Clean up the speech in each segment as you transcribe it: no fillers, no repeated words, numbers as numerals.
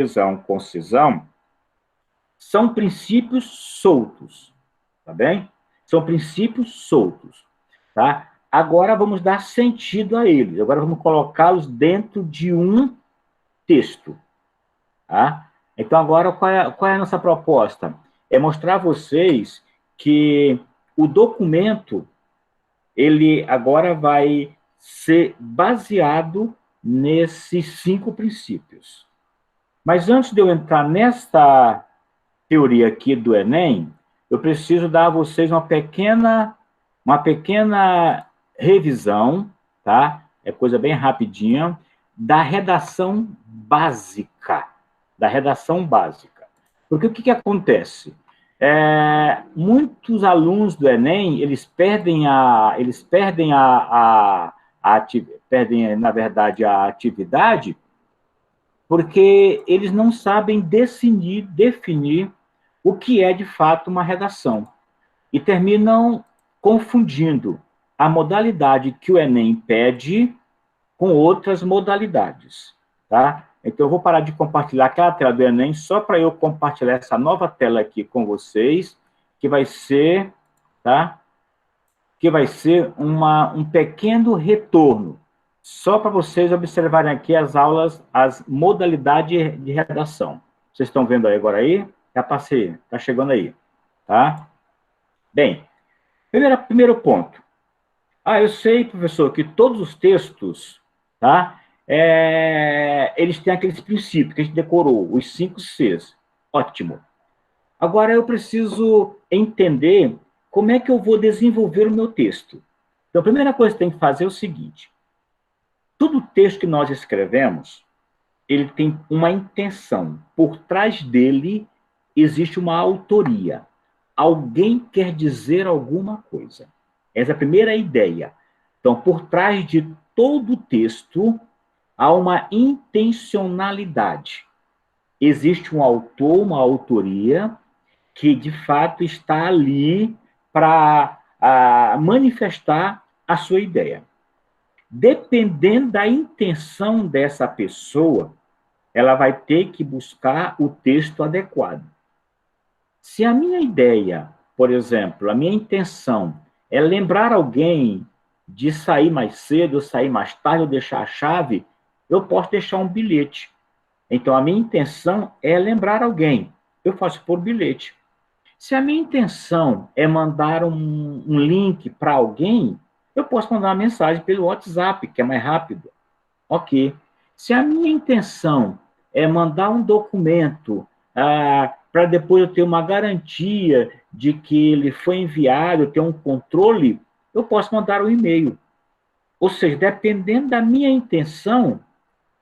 precisão, concisão, são princípios soltos, tá bem? São princípios soltos, tá? Agora vamos dar sentido a eles. Agora vamos colocá-los dentro de um texto, tá? Então agora qual é a nossa proposta? É mostrar a vocês que o documento ele agora vai ser baseado nesses 5 princípios. Mas antes de eu entrar nesta teoria aqui do Enem, eu preciso dar a vocês uma pequena revisão, tá? É coisa bem rapidinha, da redação básica. Da redação básica. Porque o que acontece? Muitos alunos do Enem, perdem, na verdade, a atividade porque eles não sabem definir o que é, de fato, uma redação. E terminam confundindo a modalidade que o Enem pede com outras modalidades. Tá? Então, eu vou parar de compartilhar aquela tela do Enem só para eu compartilhar essa nova tela aqui com vocês, que vai ser, tá? Que vai ser um pequeno retorno, só para vocês observarem aqui as aulas, as modalidades de redação. Vocês estão vendo aí agora aí? Já passei, está chegando aí, tá? Bem, primeiro ponto. Eu sei, professor, que todos os textos, tá? Eles têm aqueles princípios que a gente decorou, os 5 Cs. Ótimo. Agora eu preciso entender como é que eu vou desenvolver o meu texto. Então, a primeira coisa que tem que fazer é o seguinte: todo texto que nós escrevemos, ele tem uma intenção. Por trás dele existe uma autoria. Alguém quer dizer alguma coisa. Essa é a primeira ideia. Então, por trás de todo texto, há uma intencionalidade. Existe um autor, uma autoria, que de fato está ali para manifestar a sua ideia. Dependendo da intenção dessa pessoa, ela vai ter que buscar o texto adequado. Se a minha ideia, por exemplo, a minha intenção é lembrar alguém de sair mais cedo, ou sair mais tarde, ou deixar a chave, eu posso deixar um bilhete. Então, a minha intenção é lembrar alguém. Eu faço por bilhete. Se a minha intenção é mandar um link para alguém, eu posso mandar uma mensagem pelo WhatsApp, que é mais rápido. Ok. Se a minha intenção é mandar um documento para depois eu ter uma garantia de que ele foi enviado, eu ter um controle, eu posso mandar um e-mail. Ou seja, dependendo da minha intenção,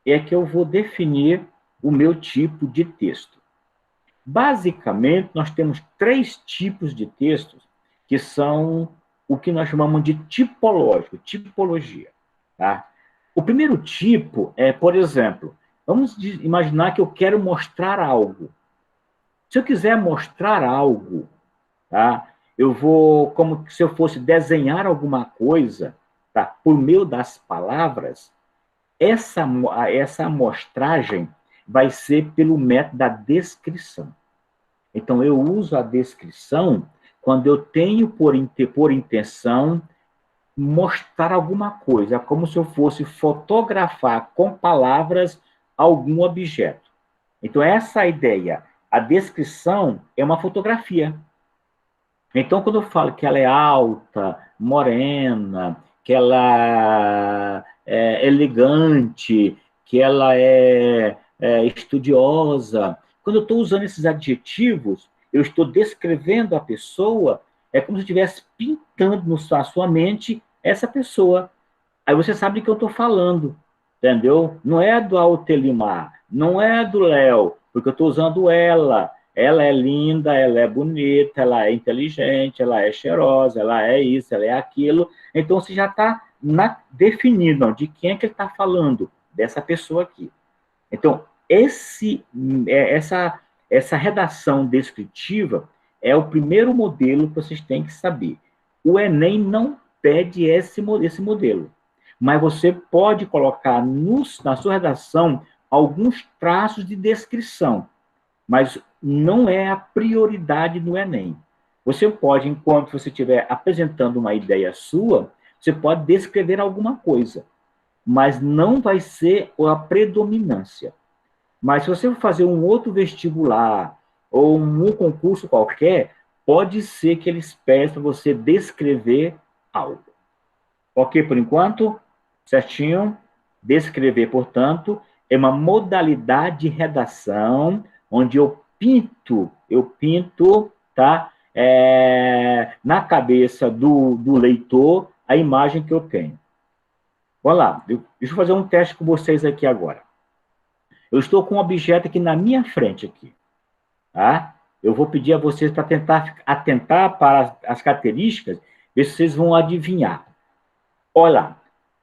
é que eu vou definir o meu tipo de texto. Basicamente, nós temos 3 tipos de textos que são o que nós chamamos de tipologia. Tá? O primeiro tipo é, por exemplo, vamos imaginar que eu quero mostrar algo. Se eu quiser mostrar algo, tá? Eu vou, como se eu fosse desenhar alguma coisa, tá? Por meio das palavras, essa amostragem vai ser pelo método da descrição. Então, eu uso a descrição quando eu tenho por intenção mostrar alguma coisa, é como se eu fosse fotografar com palavras algum objeto. Então, essa é a ideia. A descrição é uma fotografia. Então, quando eu falo que ela é alta, morena, que ela é elegante, que ela é estudiosa, quando eu estou usando esses adjetivos, eu estou descrevendo a pessoa, é como se eu estivesse pintando na sua mente essa pessoa. Aí você sabe do que eu estou falando, entendeu? Não é do Altelimar, não é do Léo, porque eu estou usando ela. Ela é linda, ela é bonita, ela é inteligente, ela é cheirosa, ela é isso, ela é aquilo. Então, você já está definindo de quem é que ele está falando, dessa pessoa aqui. Então, essa redação descritiva é o primeiro modelo que vocês têm que saber. O Enem não pede esse modelo, mas você pode colocar na sua redação alguns traços de descrição, mas não é a prioridade do Enem. Você pode, enquanto você estiver apresentando uma ideia sua, você pode descrever alguma coisa, mas não vai ser a predominância. Mas se você for fazer um outro vestibular ou um concurso qualquer, pode ser que eles peçam para você descrever algo. Ok, por enquanto? Certinho? Descrever, portanto, é uma modalidade de redação onde eu pinto, tá? Na cabeça do leitor a imagem que eu tenho. Vamos lá, deixa eu fazer um teste com vocês aqui agora. Eu estou com um objeto aqui na minha frente aqui, tá? Eu vou pedir a vocês para tentar atentar para as características, ver se vocês vão adivinhar. Olha lá,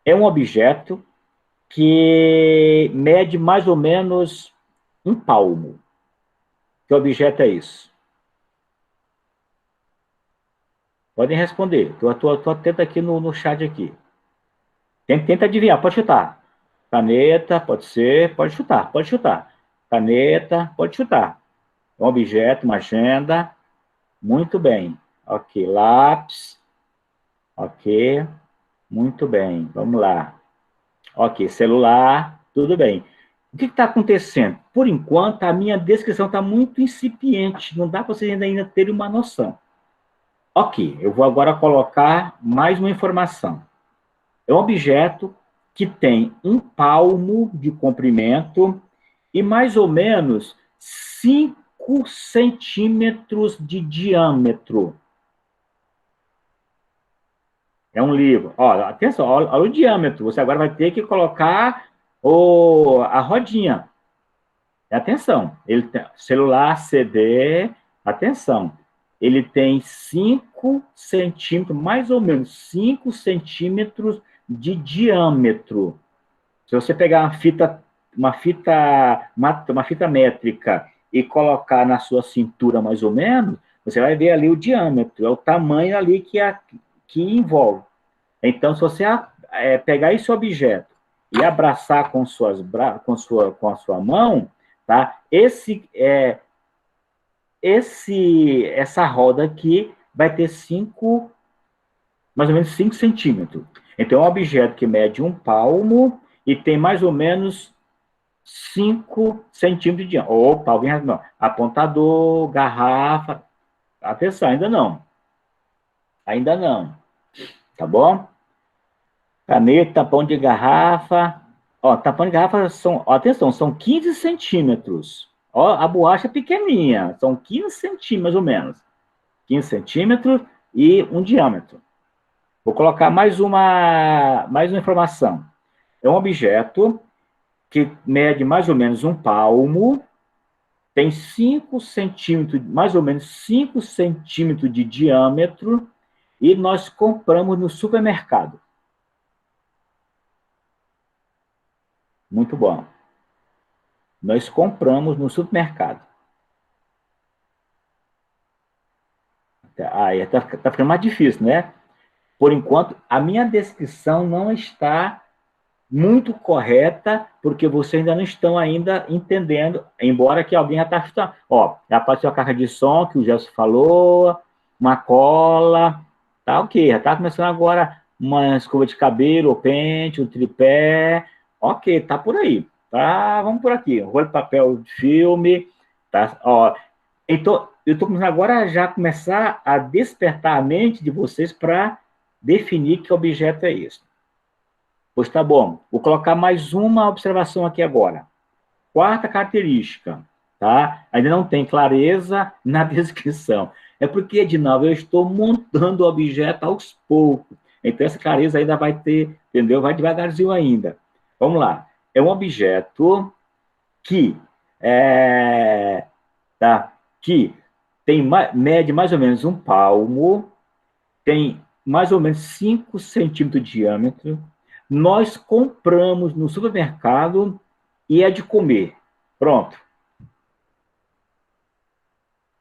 é um objeto que mede mais ou menos um palmo. Que objeto é isso? Podem responder. Estou atento aqui no chat aqui. Tenta adivinhar, pode chutar. Caneta, pode ser, pode chutar, pode chutar. Caneta, pode chutar. Um objeto, uma agenda. Muito bem. Ok, lápis. Ok, muito bem. Vamos lá. Ok, celular, tudo bem. O que está acontecendo? Por enquanto, a minha descrição está muito incipiente, não dá para vocês ainda terem uma noção. Ok, eu vou agora colocar mais uma informação. É um objeto que tem um palmo de comprimento e mais ou menos 5 centímetros de diâmetro. É um livro. Olha, atenção, olha o diâmetro. Você agora vai ter que colocar a rodinha. Atenção. Ele tem celular, CD. Atenção. Ele tem 5 centímetros, mais ou menos 5 centímetros de diâmetro. Se você pegar uma fita métrica e colocar na sua cintura mais ou menos, você vai ver ali o diâmetro, é o tamanho ali que envolve. Então, se você pegar esse objeto e abraçar com a sua mão, tá? Essa roda aqui vai ter mais ou menos 5 centímetros. Então, é um objeto que mede um palmo e tem mais ou menos 5 centímetros de diâmetro. Opa, alguém não. Apontador, garrafa. Atenção, ainda não. Ainda não. Tá bom? Caneta, tapão de garrafa. Ó, tapão de garrafa atenção, são 15 centímetros. Ó, a borracha é pequenininha, são 15 centímetros, mais ou menos. 15 centímetros e um diâmetro. Vou colocar mais uma informação. É um objeto que mede mais ou menos um palmo, tem 5 centímetros, mais ou menos 5 centímetros de diâmetro, e nós compramos no supermercado. Muito bom. Nós compramos no supermercado. Aí tá ficando mais difícil, né? Por enquanto, a minha descrição não está muito correta, porque vocês ainda não estão ainda entendendo, embora que alguém já está... Ó, já apareceu a caixa de som, que o Gelson falou, uma cola, tá ok, já está começando agora uma escova de cabelo, o pente, o tripé, ok, tá por aí, tá? Vamos por aqui, rolo de papel de filme, tá? Ó, então, eu estou começando agora a já começar a despertar a mente de vocês para definir que objeto é esse. Pois tá bom. Vou colocar mais uma observação aqui agora. Quarta característica, tá? Ainda não tem clareza na descrição. É porque, Edinaldo, eu estou montando o objeto aos poucos. Então, essa clareza ainda vai ter, entendeu? Vai devagarzinho ainda. Vamos lá. É um objeto que mede mais ou menos um palmo, tem mais ou menos 5 centímetros de diâmetro. Nós compramos no supermercado e é de comer. Pronto.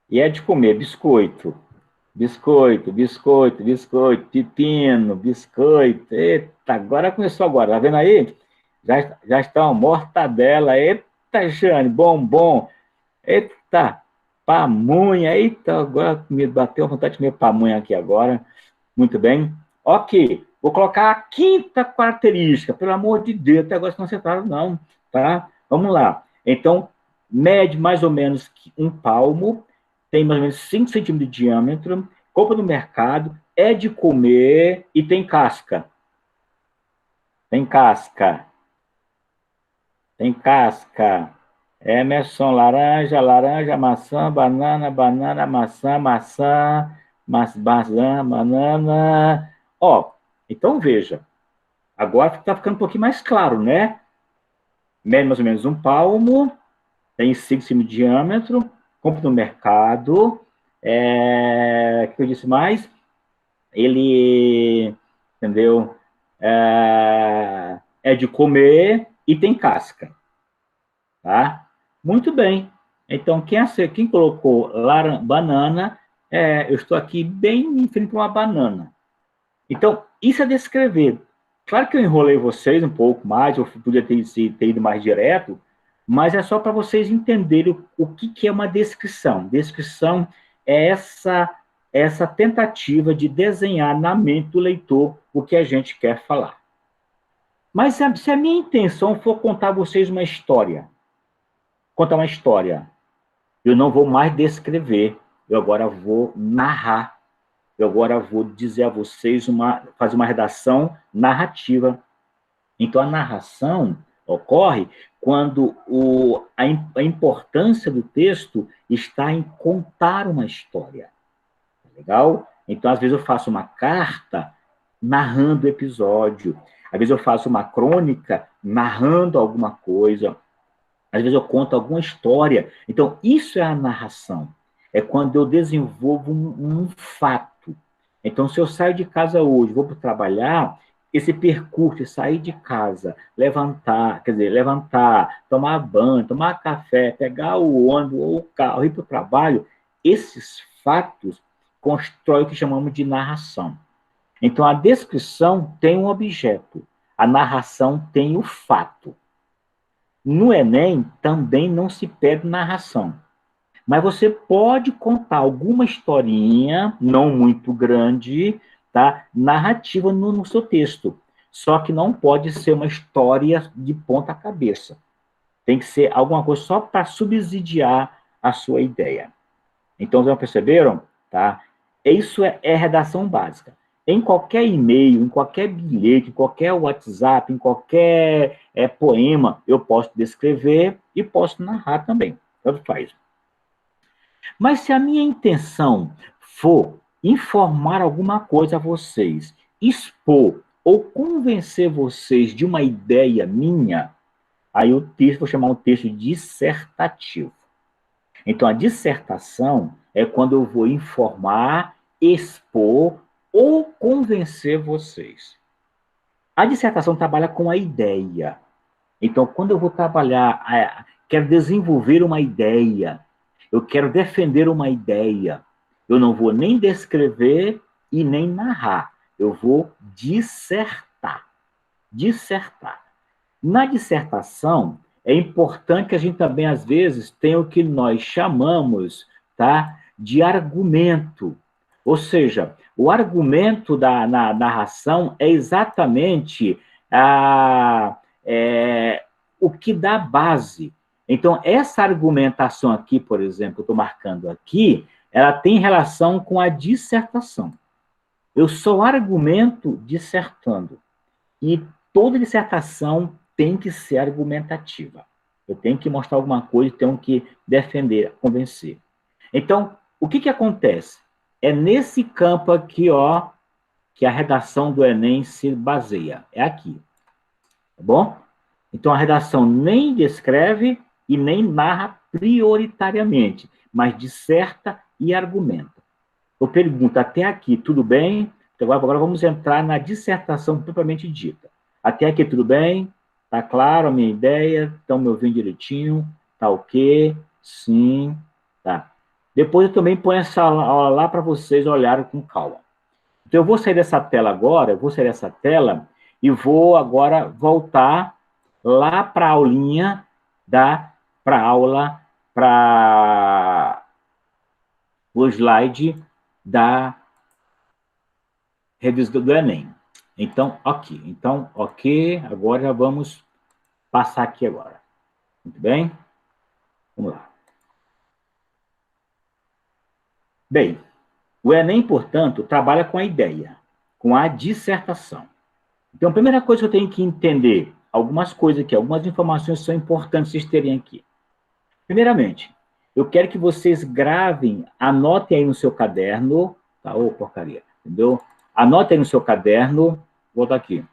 E é de comer biscoito. Biscoito, biscoito, biscoito, pepino, biscoito. Eita, agora começou agora. Tá vendo aí? Já estão, mortadela, eita, Jane, bombom, eita, pamonha, eita, agora me bateu a vontade de comer pamonha aqui agora. Muito bem. Ok, vou colocar a quinta característica, pelo amor de Deus, até agora não acertaram não, tá? Vamos lá. Então, mede mais ou menos um palmo, tem mais ou menos 5 centímetros de diâmetro, compra no mercado, é de comer e tem casca. Tem casca. Tem casca. Emerson, laranja, laranja, maçã, banana, banana, maçã, maçã, maçã, banana. Ó, então veja. Agora está ficando um pouquinho mais claro, né? Mede mais ou menos um palmo, tem 5 centímetros de diâmetro, compra no mercado. O que eu disse mais? Ele, entendeu? É de comer e tem casca. Tá? Muito bem. Então, quem colocou banana, eu estou aqui bem em frente a uma banana. Então, isso é descrever. Claro que eu enrolei vocês um pouco mais, eu podia ter ido mais direto, mas é só para vocês entenderem o que é uma descrição. Descrição é essa tentativa de desenhar na mente do leitor o que a gente quer falar. Mas se a minha intenção for contar a vocês uma história, eu não vou mais descrever, eu agora vou narrar. Eu agora vou dizer a vocês, fazer uma redação narrativa. Então, a narração ocorre quando a importância do texto está em contar uma história. Legal? Então, às vezes eu faço uma carta narrando o episódio. Às vezes eu faço uma crônica narrando alguma coisa. Às vezes eu conto alguma história. Então, isso é a narração. É quando eu desenvolvo um fato. Então, se eu saio de casa hoje, vou para trabalhar, esse percurso, sair de casa, levantar, tomar banho, tomar café, pegar o ônibus ou o carro, ir para o trabalho, esses fatos constroem o que chamamos de narração. Então, a descrição tem um objeto, a narração tem o fato. No Enem, também não se pede narração. Mas você pode contar alguma historinha, não muito grande, tá? Narrativa no seu texto. Só que não pode ser uma história de ponta cabeça. Tem que ser alguma coisa só para subsidiar a sua ideia. Então, já perceberam? Tá? Isso é redação básica. Em qualquer e-mail, em qualquer bilhete, em qualquer WhatsApp, em qualquer poema, eu posso descrever e posso narrar também. Tanto faz. Mas se a minha intenção for informar alguma coisa a vocês, expor ou convencer vocês de uma ideia minha, aí o texto, vou chamar um texto dissertativo. Então, a dissertação é quando eu vou informar, expor ou convencer vocês. A dissertação trabalha com a ideia. Então, quando eu vou trabalhar, quero desenvolver uma ideia, eu quero defender uma ideia, eu não vou nem descrever e nem narrar, eu vou dissertar. Dissertar. Na dissertação, é importante que a gente também, às vezes, tenha o que nós chamamos, tá, de argumento. Ou seja, o argumento na narração é exatamente o que dá base. Então, essa argumentação aqui, por exemplo, eu estou marcando aqui, ela tem relação com a dissertação. Eu só argumento dissertando. E toda dissertação tem que ser argumentativa. Eu tenho que mostrar alguma coisa, tenho que defender, convencer. Então, o que acontece? É nesse campo aqui, ó, que a redação do Enem se baseia. É aqui. Tá bom? Então, a redação nem descreve e nem narra prioritariamente, mas disserta e argumenta. Eu pergunto, até aqui, tudo bem? Então, agora vamos entrar na dissertação propriamente dita. Até aqui, tudo bem? Tá claro a minha ideia? Estão me ouvindo direitinho? Tá ok? Sim. Tá. Depois eu também ponho essa aula lá para vocês olharem com calma. Então, eu vou sair dessa tela agora, e vou agora voltar lá para a aulinha, para a aula, para o slide da revista do Enem. Então, ok. Então, ok. Agora vamos passar aqui agora. Muito bem? Vamos lá. Bem, o Enem, portanto, trabalha com a ideia, com a dissertação. Então, a primeira coisa que eu tenho que entender, algumas coisas aqui, algumas informações são importantes vocês terem aqui. Primeiramente, eu quero que vocês gravem, anotem aí no seu caderno, tá? Ô, porcaria, entendeu? Anotem aí no seu caderno, vou botar aqui.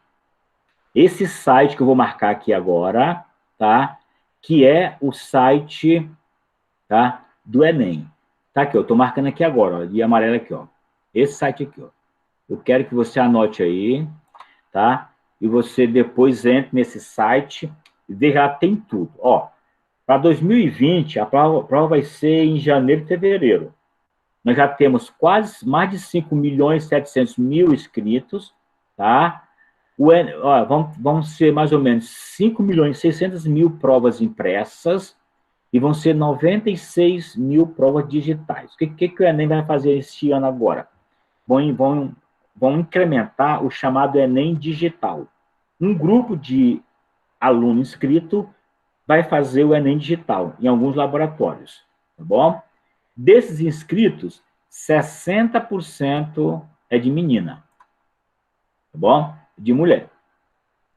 Esse site que eu vou marcar aqui agora, tá? Que é o site, tá? Do Enem. Tá aqui, eu tô marcando aqui agora, ó, de amarelo aqui, ó. Esse site aqui, ó. Eu quero que você anote aí, tá? E você depois entre nesse site e veja, tem tudo. Ó, para 2020, a prova vai ser em janeiro e fevereiro. Nós já temos quase mais de 5 milhões e 700 mil inscritos, tá? Ó, vão ser mais ou menos 5 milhões e 600 mil provas impressas e vão ser 96 mil provas digitais. O que o Enem vai fazer este ano agora? Vão incrementar o chamado Enem digital. Um grupo de aluno inscrito vai fazer o Enem digital em alguns laboratórios, tá bom? Desses inscritos, 60% é de menina, tá bom? De mulher.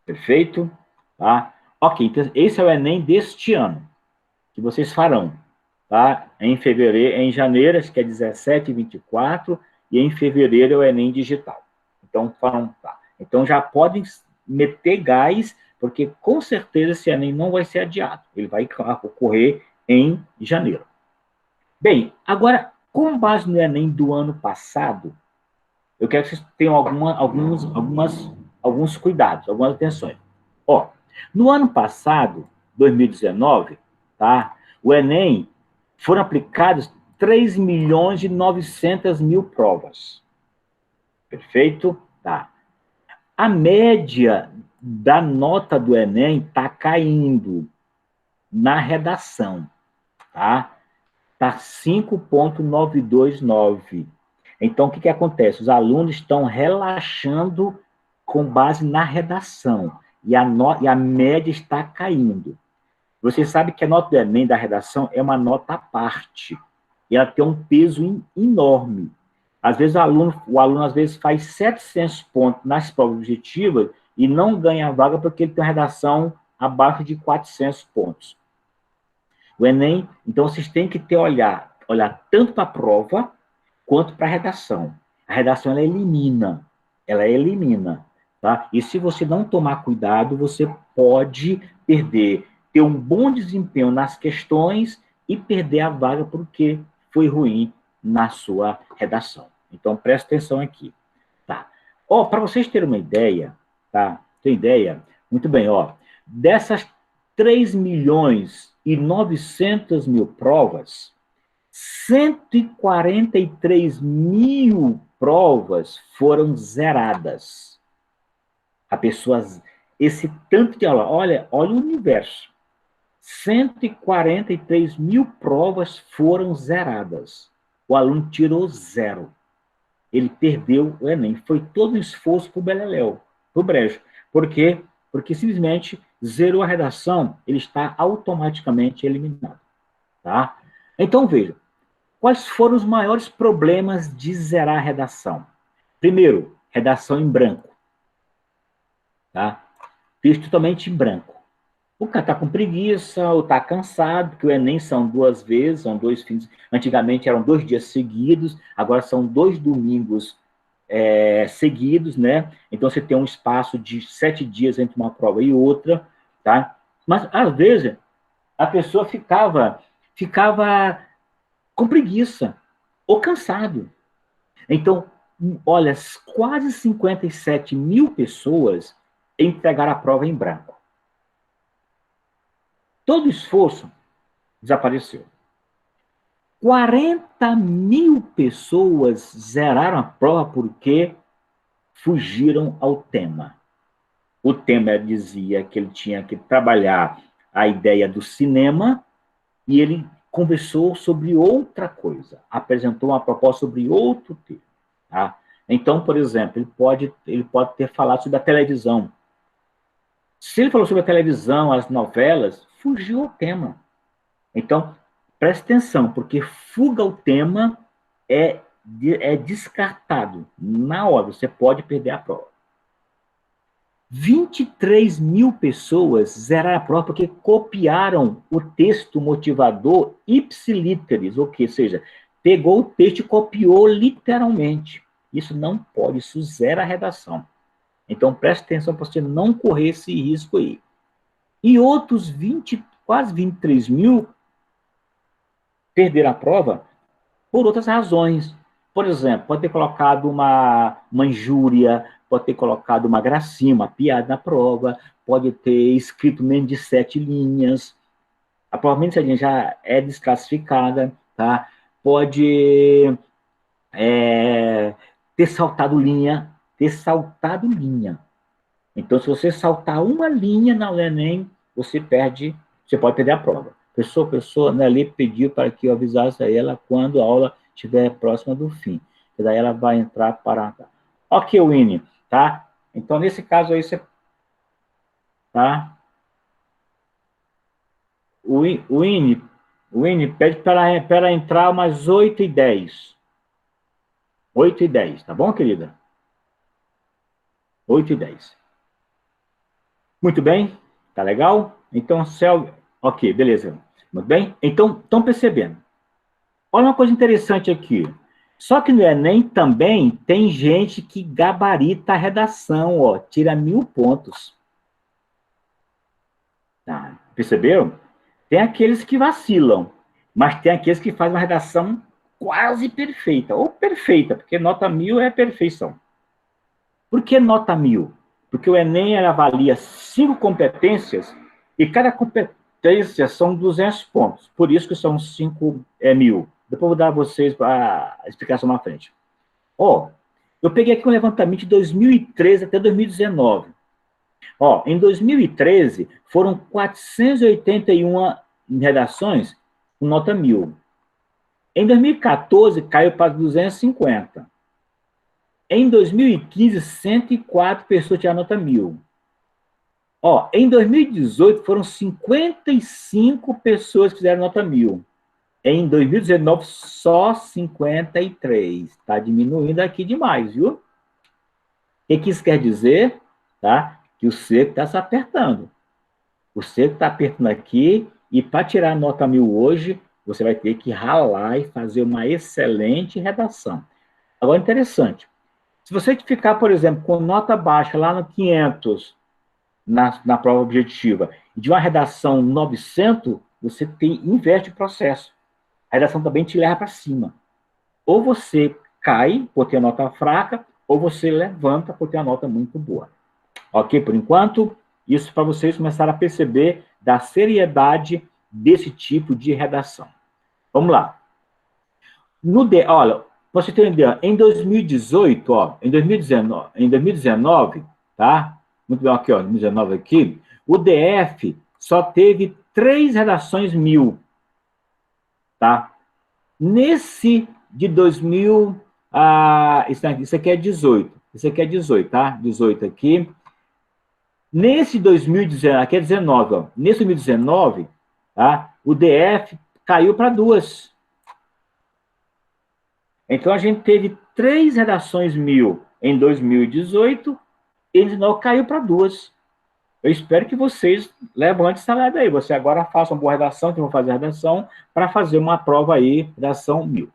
Perfeito? Tá? Ok, então esse é o Enem deste ano, que vocês farão, tá? Em fevereiro, em janeiro, acho que é 17 e 24, e em fevereiro é o Enem digital. Então, farão, tá. Então já podem meter gás, porque com certeza esse Enem não vai ser adiado. Ele vai ocorrer em janeiro. Bem, agora, com base no Enem do ano passado, eu quero que vocês tenham alguns cuidados, algumas atenções. Ó, no ano passado, 2019, tá? O Enem foram aplicados 3 milhões e 900 mil provas. Perfeito? Tá. A média da nota do Enem está caindo na redação, tá? Está 5,929. Então, o que acontece? Os alunos estão relaxando com base na redação e a média está caindo. Você sabe que a nota do Enem da redação é uma nota à parte. E ela tem um peso enorme. Às vezes o aluno às vezes faz 700 pontos nas provas objetivas e não ganha a vaga porque ele tem uma redação abaixo de 400 pontos. O Enem, então vocês têm que olhar tanto para a prova quanto para a redação. A redação ela elimina, tá? E se você não tomar cuidado, você pode ter um bom desempenho nas questões e perder a vaga porque foi ruim na sua redação. Então, presta atenção aqui, tá? Ó, para vocês terem uma ideia, tá? Tem ideia? Muito bem, ó. Dessas 3 milhões e 900 mil provas, 143 mil provas foram zeradas. A pessoa, esse tanto de aula, olha o universo. 143 mil provas foram zeradas. O aluno tirou zero. Ele perdeu o Enem. Foi todo o esforço para o beleléu, para o brejo. Por quê? Porque simplesmente zerou a redação, ele está automaticamente eliminado. Tá? Então, veja, quais foram os maiores problemas de zerar a redação? Primeiro, redação em branco. Tá? Texto totalmente em branco. O cara está com preguiça, ou está cansado, porque o Enem são 2 vezes, são 2 fins. Antigamente eram 2 dias seguidos, agora são 2 domingos seguidos, né? Então você tem um espaço de 7 dias entre uma prova e outra, tá? Mas às vezes a pessoa ficava com preguiça ou cansado. Então, olha, quase 57 mil pessoas entregaram a prova em branco. Todo o esforço desapareceu. 40 mil pessoas zeraram a prova porque fugiram ao tema. O tema dizia que ele tinha que trabalhar a ideia do cinema e ele conversou sobre outra coisa, apresentou uma proposta sobre outro tema. Tá? Então, por exemplo, ele pode ter falado sobre a televisão. Se ele falou sobre a televisão, as novelas, fugiu ao tema. Então, preste atenção, porque fuga ao tema é descartado na hora, você pode perder a prova. 23 mil pessoas zeraram a prova porque copiaram o texto motivador ipsiliteris, ou seja, pegou o texto e copiou literalmente. Isso não pode, isso zera a redação. Então, preste atenção para você não correr esse risco aí. E outros quase 23 mil perderam a prova por outras razões. Por exemplo, pode ter colocado uma injúria, pode ter colocado uma gracinha, uma piada na prova, pode ter escrito menos de 7 linhas, a prova menos de 7 linhas já é desclassificada, tá? Pode ter saltado linha. Então, se você saltar uma linha na Enem, você pode perder a prova. Pessoa, né, ali pediu para que eu avisasse a ela quando a aula estiver próxima do fim. E daí ela vai entrar para... Ok, Winnie, tá? Então, nesse caso aí, você... Tá? O Winnie pede para entrar umas 8h10. 8h10, tá bom, querida? 8h10. Muito bem, tá legal? Então, ok, beleza. Muito bem? Então, estão percebendo. Olha uma coisa interessante aqui. Só que no Enem também tem gente que gabarita a redação, ó, tira 1000 pontos. Tá? Perceberam? Tem aqueles que vacilam, mas tem aqueles que fazem uma redação quase perfeita, ou perfeita, porque nota 1000 é perfeição. Por que nota 1000? Porque o Enem avalia 5 competências e cada competência são 200 pontos. Por isso que são 5.000. Depois eu vou dar a vocês a explicação na frente. Eu peguei aqui um levantamento de 2013 até 2019. Em 2013, foram 481 redações com nota 1000. Em 2014, caiu para 250. Em 2015, 104 pessoas tiraram nota 1000. Em 2018, foram 55 pessoas que fizeram nota 1000. Em 2019, só 53. Está diminuindo aqui demais, viu? O que isso quer dizer? Tá? Que o cerco está se apertando. O cerco está apertando aqui e para tirar a nota 1000 hoje, você vai ter que ralar e fazer uma excelente redação. Agora, interessante. Se você ficar, por exemplo, com nota baixa lá no 500, na prova objetiva, e de uma redação 900, você inverte o processo. A redação também te leva para cima. Ou você cai por ter a nota fraca, ou você levanta por ter a nota muito boa. Ok? Por enquanto, isso para vocês começarem a perceber da seriedade desse tipo de redação. Vamos lá. Olha, você tem ideia, em 2018, em 2019, tá? Muito bem, aqui, 2019 aqui, o DF só teve 3 redações 1000, tá? Nesse de 2000, isso aqui é 18, isso aqui é 18, tá? 18 aqui. Nesse 2019, aqui é 19, nesse 2019, tá? O DF caiu para 2. Então, a gente teve 3 redações 1000 em 2018 e em 2019 caiu para 2. Eu espero que vocês levantem essa leve aí. Você agora faça uma boa redação, que eu vou fazer a redação, para fazer uma prova aí, redação 1000.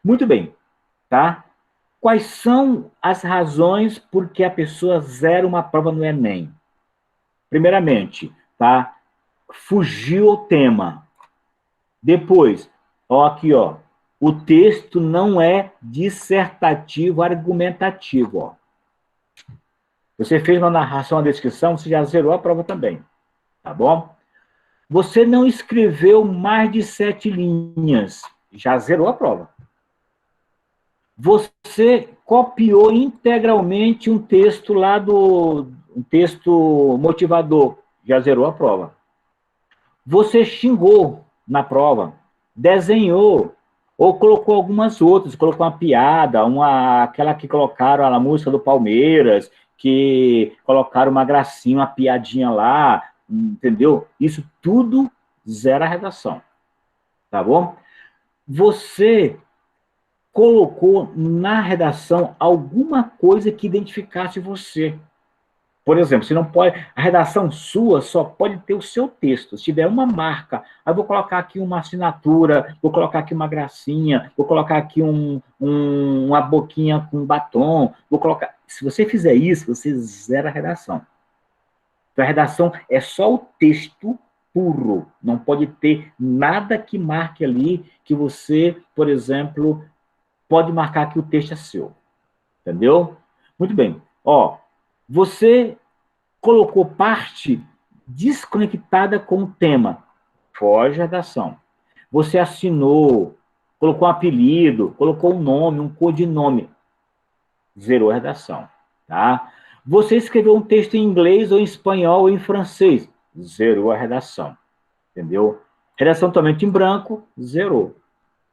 Muito bem, tá? Quais são as razões por que a pessoa zera uma prova no Enem? Primeiramente, tá? Fugiu o tema. Depois, aqui, o texto não é dissertativo argumentativo, Você fez uma narração, uma descrição, você já zerou a prova também, tá bom? Você não escreveu mais de 7 linhas, já zerou a prova. Você copiou integralmente um texto lá um texto motivador, já zerou a prova. Você xingou na prova, desenhou, ou colocou algumas outras, colocou uma piada, aquela que colocaram a música do Palmeiras, que colocaram uma gracinha, uma piadinha lá, entendeu? Isso tudo zera a redação, tá bom? Você colocou na redação alguma coisa que identificasse você. Por exemplo, você não pode, a redação sua só pode ter o seu texto. Se tiver uma marca, eu vou colocar aqui uma assinatura, vou colocar aqui uma gracinha, vou colocar aqui uma boquinha com batom, vou colocar. Se você fizer isso, você zera a redação. Então, a redação é só o texto puro. Não pode ter nada que marque ali que você, por exemplo, pode marcar que o texto é seu. Entendeu? Muito bem. Ó, você colocou parte desconectada com o tema. Foge a redação. Você assinou, colocou um apelido, colocou um nome, um codinome. Zerou a redação. Tá? Você escreveu um texto em inglês, ou em espanhol, ou em francês. Zerou a redação. Entendeu? Redação totalmente em branco, zerou.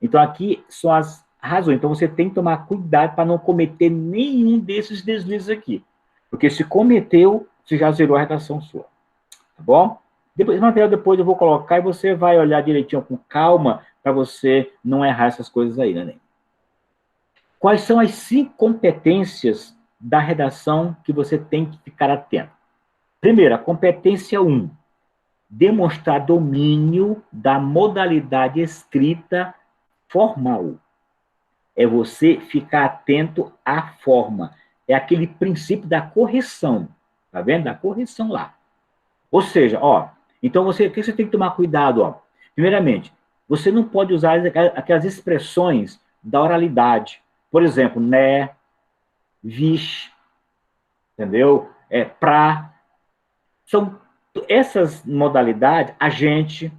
Então, aqui são as razões. Então, você tem que tomar cuidado para não cometer nenhum desses deslizes aqui. Porque se cometeu, você já zerou a redação sua. Tá bom? Esse material depois eu vou colocar e você vai olhar direitinho com calma para você não errar essas coisas aí, né? Quais são as 5 competências da redação que você tem que ficar atento? Primeiro, a competência 1. Demonstrar domínio da modalidade escrita formal. É você ficar atento à forma. É aquele princípio da correção. Tá vendo? Da correção lá. Ou seja, ó, então o que você tem que tomar cuidado, ó? Primeiramente, você não pode usar aquelas expressões da oralidade. Por exemplo, né, vixe, entendeu? Pra. São essas modalidades, a gente,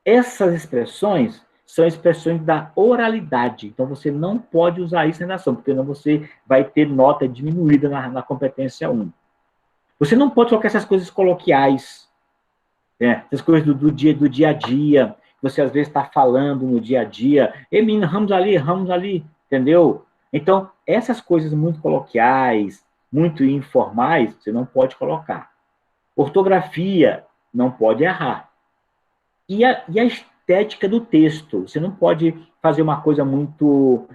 essas expressões são expressões da oralidade. Então, você não pode usar isso na redação, porque senão você vai ter nota diminuída na competência 1. Você não pode colocar essas coisas coloquiais, essas coisas do dia a dia, que você às vezes está falando no dia a dia. Ei, menino, ramos ali, entendeu? Então, essas coisas muito coloquiais, muito informais, você não pode colocar. Ortografia, não pode errar. E a estética do texto, você não pode fazer uma coisa muito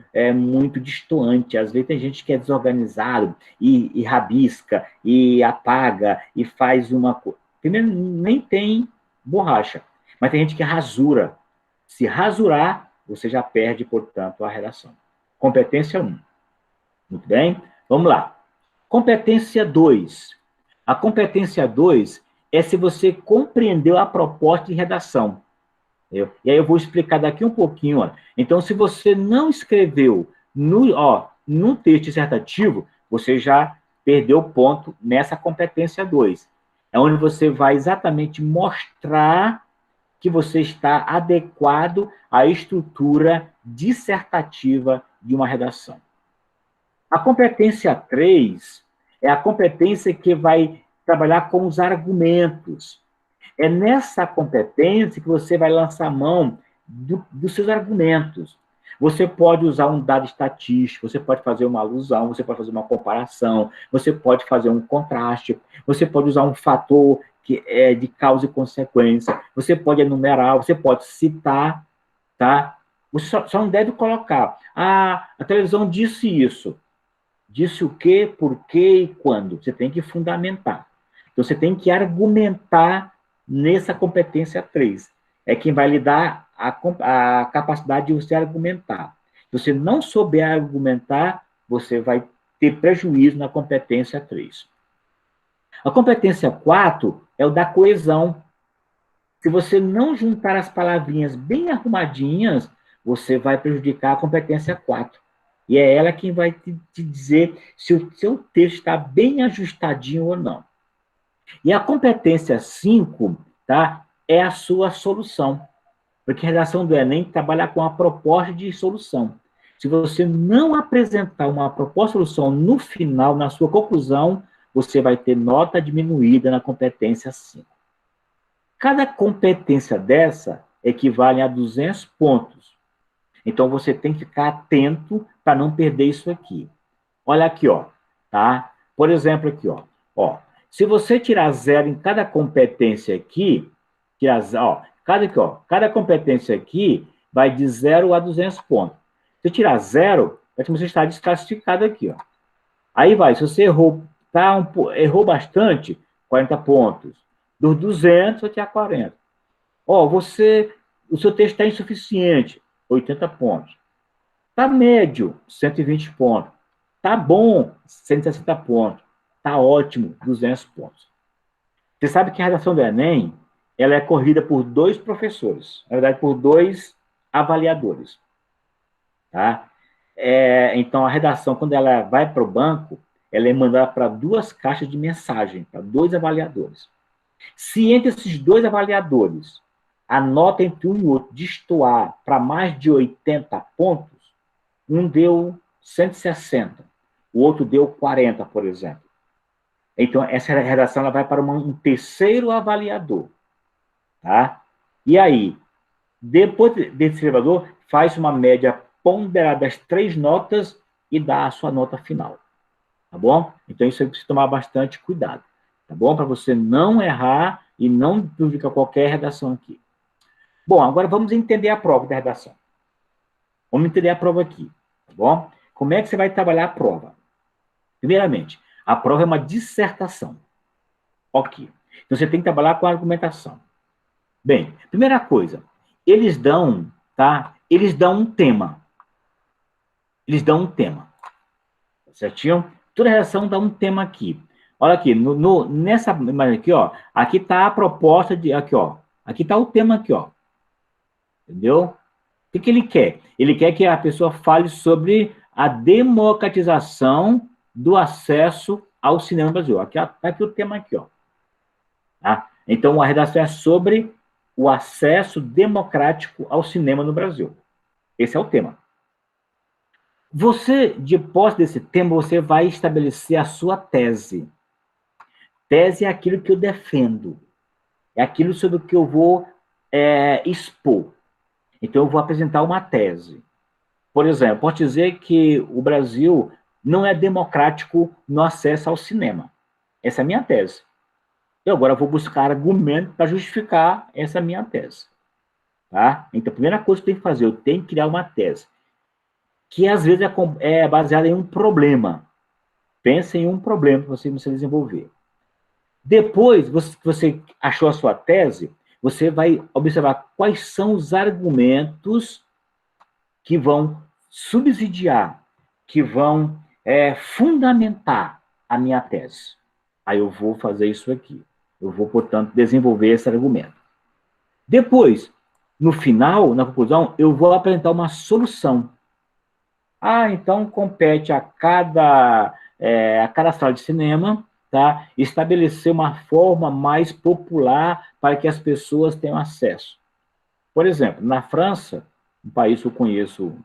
destoante. Às vezes tem gente que é desorganizado e rabisca, e apaga, e faz uma coisa. Primeiro, nem tem borracha, mas tem gente que rasura. Se rasurar, você já perde, portanto, a redação. Competência 1. Muito bem? Vamos lá. Competência 2. A competência 2 é se você compreendeu a proposta de redação. E aí eu vou explicar daqui um pouquinho. Ó. Então, se você não escreveu no texto dissertativo, você já perdeu ponto nessa competência 2. É onde você vai exatamente mostrar que você está adequado à estrutura dissertativa de uma redação. A competência 3 é a competência que vai trabalhar com os argumentos. É nessa competência que você vai lançar a mão dos seus argumentos. Você pode usar um dado estatístico, você pode fazer uma alusão, você pode fazer uma comparação, você pode fazer um contraste, você pode usar um fator que é de causa e consequência, você pode enumerar, você pode citar, tá? Você só não deve colocar, a televisão disse isso. Disse o quê, por quê e quando. Você tem que fundamentar. Então, você tem que argumentar nessa competência 3. É quem vai lhe dar a capacidade de você argumentar. Se você não souber argumentar, você vai ter prejuízo na competência 3. A competência 4 é o da coesão. Se você não juntar as palavrinhas bem arrumadinhas, você vai prejudicar a competência 4. E é ela quem vai te dizer se o seu texto está bem ajustadinho ou não. E a competência 5, tá, é a sua solução. Porque a redação do Enem trabalha com a proposta de solução. Se você não apresentar uma proposta de solução no final, na sua conclusão, você vai ter nota diminuída na competência 5. Cada competência dessa equivale a 200 pontos. Então, você tem que ficar atento para não perder isso aqui. Olha aqui, ó, tá? Por exemplo, aqui, ó, se você tirar 0 em cada competência aqui, cada competência aqui vai de 0 a 200 pontos. Se tirar 0, você está desclassificado aqui, ó. Aí vai, se você errou, errou bastante, 40 pontos. Dos 200, você tirar 40. Ó, o seu texto está insuficiente, 80 pontos. Está médio, 120 pontos. Está bom, 160 pontos. Está ótimo, 200 pontos. Você sabe que a redação do Enem, ela é corrida por 2 professores, na verdade, por 2 avaliadores. Tá? Então, a redação, quando ela vai para o banco, ela é mandada para 2 caixas de mensagem, para 2 avaliadores. Se entre esses 2 avaliadores, a nota entre um e outro destoar para mais de 80 pontos, um deu 160, o outro deu 40, por exemplo. Então, essa redação ela vai para um terceiro avaliador. Tá? E aí, depois desse avaliador, faz uma média ponderada das 3 notas e dá a sua nota final. Tá bom? Então, isso aí precisa tomar bastante cuidado. Tá bom? Para você não errar e não prejudicar qualquer redação aqui. Bom, agora vamos entender a prova da redação. Vamos entender a prova aqui. Tá bom? Como é que você vai trabalhar a prova? Primeiramente, a prova é uma dissertação. Ok. Então, você tem que trabalhar com a argumentação. Bem, primeira coisa, eles dão um tema. Eles dão um tema. Certinho? Toda redação dá um tema aqui. Olha aqui, nessa imagem aqui, ó, aqui está a proposta de, aqui, ó, aqui está o tema aqui, ó. Entendeu? O que ele quer? Ele quer que a pessoa fale sobre a democratização do acesso ao cinema no Brasil. Aqui, está aqui o tema aqui, ó. Tá? Então, a redação é sobre o acesso democrático ao cinema no Brasil. Esse é o tema. Você, de posse desse tema, você vai estabelecer a sua tese. Tese é aquilo que eu defendo. É aquilo sobre o que eu vou expor. Então, eu vou apresentar uma tese. Por exemplo, posso dizer que o Brasil não é democrático no acesso ao cinema. Essa é a minha tese. Eu agora vou buscar argumento para justificar essa minha tese. Tá? Então, a primeira coisa que eu tenho que fazer, eu tenho que criar uma tese, que às vezes é baseada em um problema. Pensa em um problema para você desenvolver. Depois que você achou a sua tese, você vai observar quais são os argumentos que vão subsidiar, que vão fundamentar a minha tese. Aí eu vou fazer isso aqui. Eu vou, portanto, desenvolver esse argumento. Depois, no final, na conclusão, eu vou apresentar uma solução. Então compete a cada sala de cinema, tá, estabelecer uma forma mais popular para que as pessoas tenham acesso. Por exemplo, na França, um país que eu conheço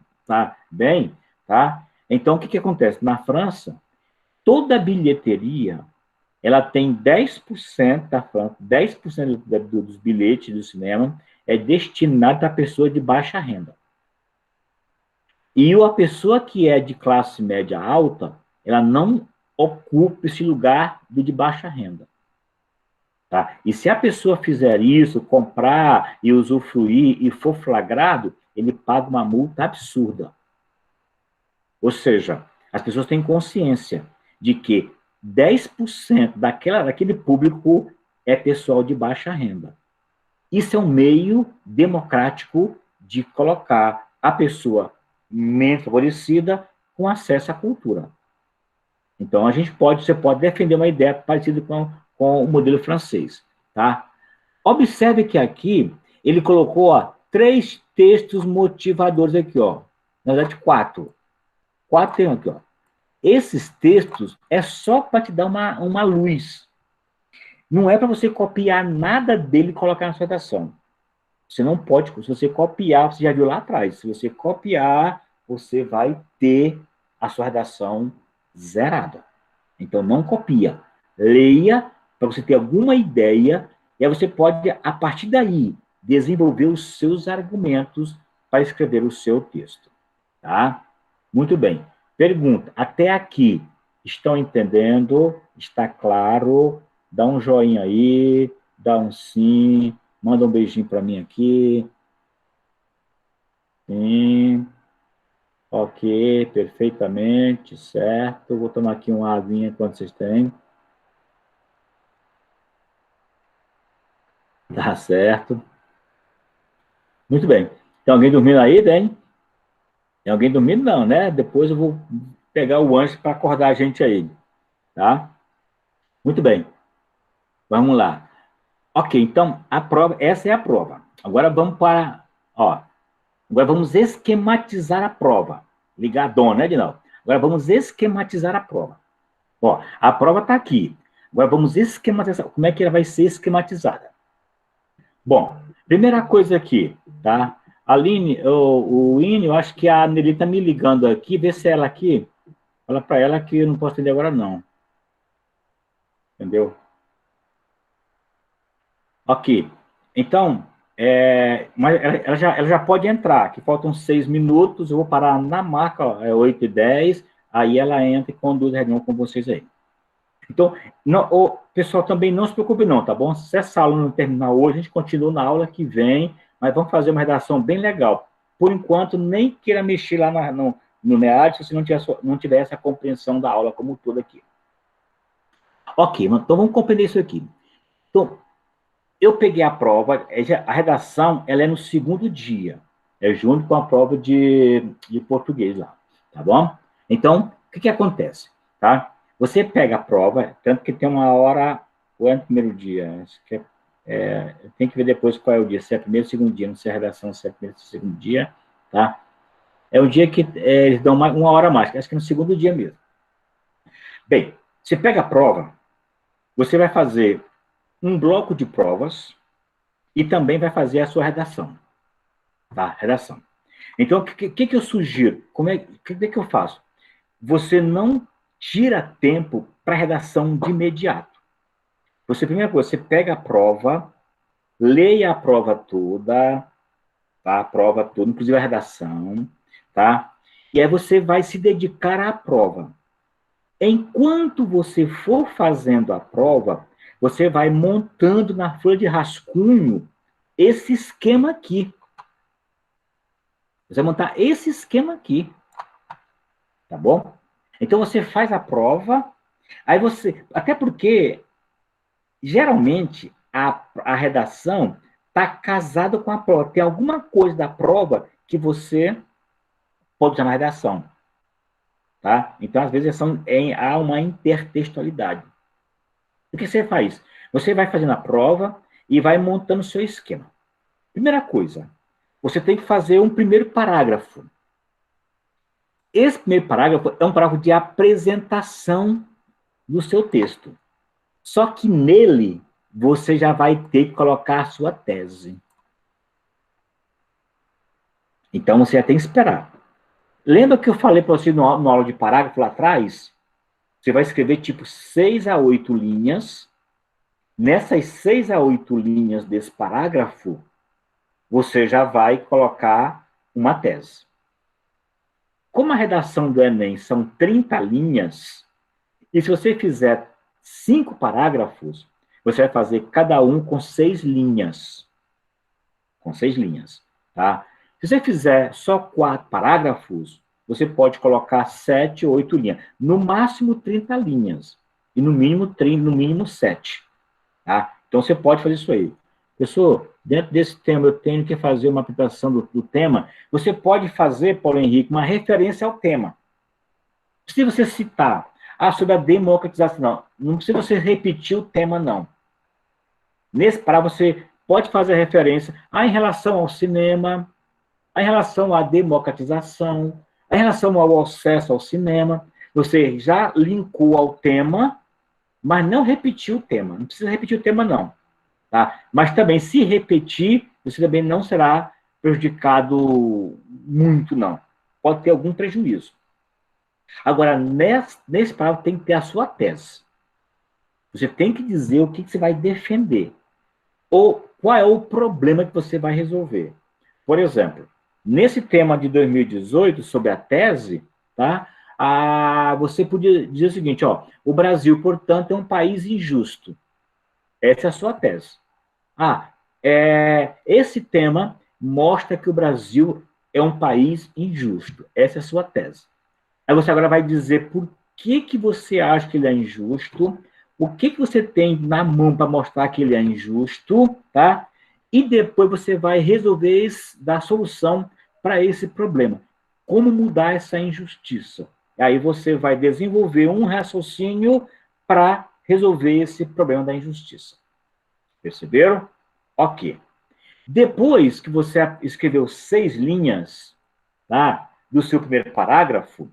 bem, tá? Então, o que acontece? Na França, toda a bilheteria, ela tem 10% da França, 10% dos bilhetes do cinema é destinado a pessoas de baixa renda. E a pessoa que é de classe média alta, ela não ocupa esse lugar de baixa renda. Tá? E se a pessoa fizer isso, comprar e usufruir e for flagrado, ele paga uma multa absurda. Ou seja, as pessoas têm consciência de que 10% daquele público é pessoal de baixa renda. Isso é um meio democrático de colocar a pessoa menos favorecida com acesso à cultura. Então, você pode defender uma ideia parecida com o modelo francês. Tá? Observe que aqui ele colocou 3 textos motivadores aqui, ó. Na verdade, 4. 4 tem aqui, ó. Esses textos é só para te dar uma luz. Não é para você copiar nada dele e colocar na sua redação. Você não pode, se você copiar, você já viu lá atrás, se você copiar, você vai ter a sua redação zerada. Então, não copia. Leia para você ter alguma ideia, e aí você pode, a partir daí, desenvolver os seus argumentos para escrever o seu texto. Tá? Muito bem. Pergunta, até aqui, estão entendendo? Está claro? Dá um joinha aí, dá um sim, manda um beijinho para mim aqui. Sim. Ok, perfeitamente, certo. Vou tomar aqui uma aguinha enquanto vocês têm. Tá certo. Muito bem. Tem alguém dormindo aí, tem? Tem alguém dormindo? Não, né? Depois eu vou pegar o anjo para acordar a gente aí, tá? Muito bem. Vamos lá. Ok, então, a prova, essa é a prova. Agora vamos para, ó, agora vamos esquematizar a prova. Ligadona, né, Edinaldo? Agora vamos esquematizar a prova. Ó, a prova está aqui. Agora vamos esquematizar. Como é que ela vai ser esquematizada? Bom, primeira coisa aqui, tá? Aline, o Ine, eu acho que a Nelly está me ligando aqui, vê se ela aqui, fala para ela que eu não posso atender agora não, entendeu? Ok, então, mas ela já pode entrar, que faltam 6 minutos, eu vou parar na marca, ó, é 8h10, aí ela entra e conduz a reunião com vocês aí. Então, não, o pessoal também não se preocupe não, tá bom? Se essa aula não terminar hoje, a gente continua na aula que vem, mas vamos fazer uma redação bem legal. Por enquanto, nem queira mexer lá no NEAD se você não tiver essa compreensão da aula como toda aqui. Ok, então vamos compreender isso aqui. Então, eu peguei a prova, a redação ela é no segundo dia, junto com a prova de português lá, tá bom? Então, o que acontece, tá? Você pega a prova, tanto que tem uma hora, ou é no primeiro dia, acho que tem que ver depois qual é o dia, se é primeiro ou segundo dia, não sei a redação, se é primeiro ou segundo dia, tá? É um dia que eles dão uma hora a mais, acho que é no segundo dia mesmo. Bem, você pega a prova, você vai fazer um bloco de provas, e também vai fazer a sua redação. Tá? Redação. Então, o que eu sugiro? O que eu faço? Você não tira tempo para redação de imediato. Primeira coisa, você pega a prova, leia a prova toda, tá? A prova toda, inclusive a redação, tá? E aí você vai se dedicar à prova. Enquanto você for fazendo a prova, você vai montando na folha de rascunho esse esquema aqui. Você vai montar esse esquema aqui, tá bom? Então você faz a prova, aí você. Até porque, geralmente, a redação está casada com a prova. Tem alguma coisa da prova que você pode usar na redação. Tá? Então, às vezes, há uma intertextualidade. O que você faz? Você vai fazendo a prova e vai montando o seu esquema. Primeira coisa, você tem que fazer um primeiro parágrafo. Esse primeiro parágrafo é um parágrafo de apresentação do seu texto. Só que nele, você já vai ter que colocar a sua tese. Então, você já tem que esperar. Lembra que eu falei para você na aula de parágrafo lá atrás? Você vai escrever tipo 6 a 8 linhas. Nessas 6 a 8 linhas desse parágrafo, você já vai colocar uma tese. Como a redação do Enem são 30 linhas, e se você fizer 5 parágrafos, você vai fazer cada um com 6 linhas. Com 6 linhas, tá? Se você fizer só 4 parágrafos, você pode colocar 7 ou 8 linhas. No máximo 30 linhas. E no mínimo 7. Tá? Então você pode fazer isso aí. Professor, dentro desse tema eu tenho que fazer uma aplicação do tema. Você pode fazer, Paulo Henrique, uma referência ao tema. Se você citar sobre a democratização, não precisa você repetir o tema, não. Nesse parágrafo, você pode fazer referência em relação ao cinema, em relação à democratização, em relação ao acesso ao cinema. Você já linkou ao tema, mas não repetiu o tema. Não precisa repetir o tema, não. Tá? Mas também, se repetir, você também não será prejudicado muito, não. Pode ter algum prejuízo. Agora, nesse parágrafo tem que ter a sua tese. Você tem que dizer o que você vai defender. Ou qual é o problema que você vai resolver. Por exemplo, nesse tema de 2018, sobre a tese, tá? Você podia dizer o seguinte, ó, o Brasil, portanto, é um país injusto. Essa é a sua tese. Esse tema mostra que o Brasil é um país injusto. Essa é a sua tese. Aí você agora vai dizer por que você acha que ele é injusto, o que você tem na mão para mostrar que ele é injusto, tá? E depois você vai resolver, dar solução para esse problema. Como mudar essa injustiça? Aí você vai desenvolver um raciocínio para resolver esse problema da injustiça. Perceberam? Ok. Depois que você escreveu 6 linhas, tá, do seu primeiro parágrafo,